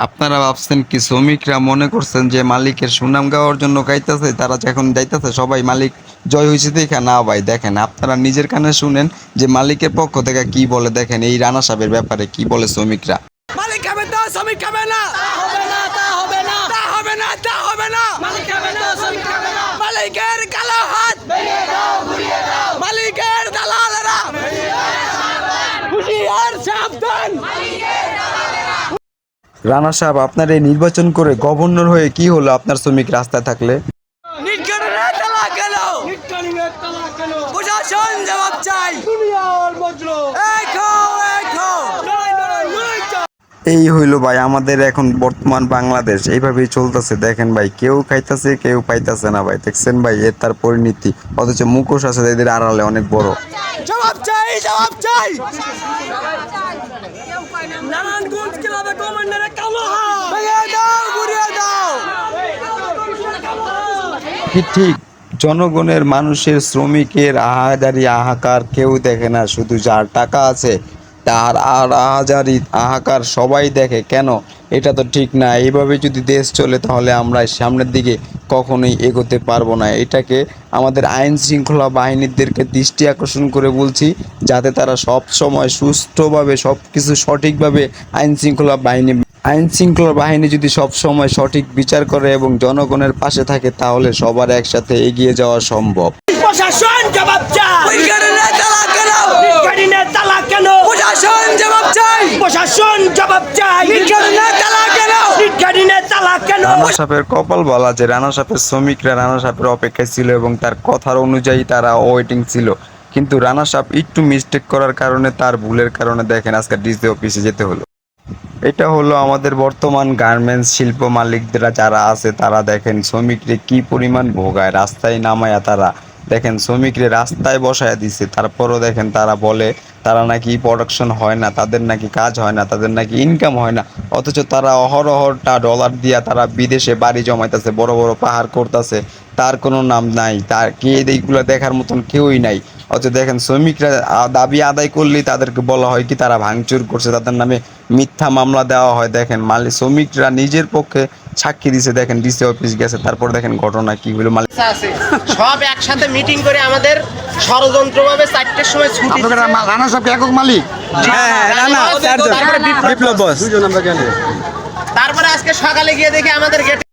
আপনারা ভাবছেন কি শ্রমিকরা মনে করছেন যে মালিকের সুনাম গাওয়ার জন্য গাইতেছে, তারা যখন যাইতেছে সবাই মালিক জয় হয়েছে দেখা? না ভাই, দেখেন আপনারা নিজের কানে শুনেন যে মালিকের পক্ষ থেকে কি বলে। দেখেন এই রানা সাহেবের ব্যাপারে কি বলে শ্রমিকরা। মালিক খাবে তো শ্রমিক খাবে না, হবে না, তা হবে না, তা হবে না, তা হবে না, মালিক খাবে তো শ্রমিক খাবে না, মালিকের কালো হাত ভেঙে দাও, ঘুরিয়ে দাও, মালিকের দালালেরা হুঁশিয়ার সাবধান। রানা সাহেব, আপনার এই নির্বাচন করে গভর্নর হয়ে কি হলো আপনার শ্রমিক রাস্তায় থাকলে? নির্গানের তালাক কেন, নির্গানের তালাক কেন, প্রশাসন জবাব চাই, দুনিয়ার মজলুম এখো এখো লড়াই লড়াই লড়াই চাই। এই হইল ভাই আমাদের এখন বর্তমান বাংলাদেশ, এইভাবেই চলতেছে। দেখেন ভাই, কেউ খাইতেছে কেউ পাইতেছে না ভাই, দেখছেন ভাই এর তার পরিণতি। অথচ মুখোশ আছে এদের আড়ালে অনেক বড়। জবাব চাই, জবাব চাই। নারায়ণগঞ্জ ক্লাবে কমান্ডারে কালো হাত ভেঙে দাও, ঘুরিয়ে দাও। ঠিক জনগণের, মানুষের, শ্রমিকের আহাজারি হাহাকার কেউ দেখে না। শুধু যার টাকা আছে তার আর আহাজারি হাহাকার সবাই দেখে। কেন? এটা তো ঠিক না। এইভাবে যদি দেশ চলে তাহলে আমরা সামনের দিকে কখনোই এগোতে পারবো না। এটাকে আমাদের আইন শৃঙ্খলা বাহিনীদেরকে দৃষ্টি আকর্ষণ করে বলছি, যাতে তারা সব সময় সুষ্ঠুভাবে সব কিছু সঠিকভাবে আইন শৃঙ্খলা বাহিনী যদি সব সময় সঠিক বিচার করে এবং জনগণের পাশে থাকে, তাহলে সবার একসাথে এগিয়ে যাওয়া সম্ভব। প্রশাসন জবাব চাই, নির্গানের তালাক কেন, নির্গানের তালাক কেন, প্রশাসন জবাব চাই, প্রশাসন জবাব চাই, নির্গানের তালাক কেন, নির্গানের তালাক কেন। রানা সাহেবের কপাল বলা যে রানা সাহেবের শ্রমিকরা রানা সাহেবের অপেক্ষায় ছিল এবং তার কথার অনুযায়ী তারা ওয়েটিং ছিল। কিন্তু রানা সাহেব একটু মিস্টেক করার কারণে, তার ভুলের কারণে দেখেন আজকে ডিসি অফিসে যেতে হলো। এটা হলো আমাদের বর্তমান গার্মেন্টস শিল্প মালিকরা যারা আছে, তারা দেখেন শ্রমিকরে কি পরিমাণ ভোগায়। রাস্তায় নামায়া তারা দেখেন শ্রমিকরে রাস্তায় বসায় দিছে। তারপরও দেখেন তারা বলে তারা নাকি প্রোডাকশন হয় না, তাদের নাকি কাজ হয় না, তাদের নাকি ইনকাম হয় না। অথচ তারা অহরহটা ডলার দিয়া তারা বিদেশে বাড়ি জমাইতেছে, বড় বড় পাহাড় করতেছে, তার কোনো নাম নাই। তার কে এইগুলো দেখার মতন কেউই নাই। অথচ দেখেন শ্রমিকরা দাবি আদায় করলেই তাদেরকে বলা হয় কি তারা ভাঙচুর করছে, তাদের নামে মিথ্যা মামলা দেওয়া হয়। দেখেন শ্রমিকরা নিজের পক্ষে সাক্ষী দিছে। দেখেন ডিসি অফিস গেছে, তারপর দেখেন ঘটনা কি হলো। আছে সব একসাথে মিটিং করে আমাদের ষড়যন্ত্রভাবে 4টের সময় ছুটি রানা সাহেব একক মালিক। তারপরে বিপ্লব বস, তারপরে আজকে সকালে গিয়ে দেখি আমাদের গেটে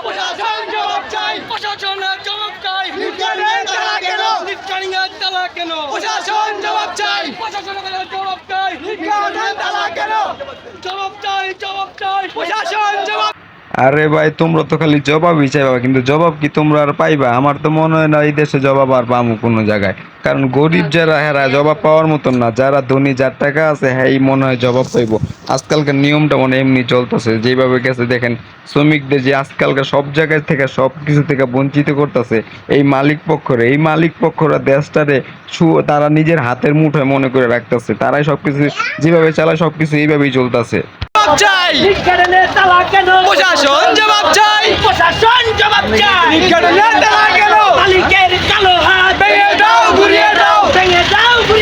প্রশাসন জবাব চাই, প্রশাসনের জবাব চাই, নির্গানের তালাক কেন, নির্গানের তালাক কেন, প্রশাসন জবাব চাই, প্রশাসনের জবাব চাই, নির্গানের তালাক কেন, জবাব চাই, জবাব চাই, প্রশাসন জবাব। আরে ভাই, তোমরা তো খালি জবাবই চাইবা, কিন্তু জবাব কি তোমরা আর পাইবা? আমার তো মনে হয় না এই দেশে জবাব আর পাবো কোনো জায়গায়। কারণ গরিব যারা হেরা জবাব পাওয়ার মতন না, যারা ধনী যার টাকা আছে হ্যাঁ মনে হয় জবাব পাইবো। আজকালকার নিয়মটা মনে এমনি চলতেছে যেভাবে গেছে। দেখেন শ্রমিকদের যে আজকালকার সব জায়গায় থেকে সব কিছু থেকে বঞ্চিত করতেছে এই মালিক পক্ষরা দেশটারে তারা নিজের হাতের মুঠোয় মনে করে রাখতেছে। তারাই সবকিছু যেভাবে চালায় সবকিছু এইভাবেই চলতেছে। চাই, নির্গানের তালাক কেন, প্রশাসন জবাব চাই, প্রশাসন জবাব চাই, নির্গানের তালাক কেন, মালিকের কালো হাত ভেঙে দাও, ঘুরিয়ে দাও, ভেঙে দাও, ঘুরিয়ে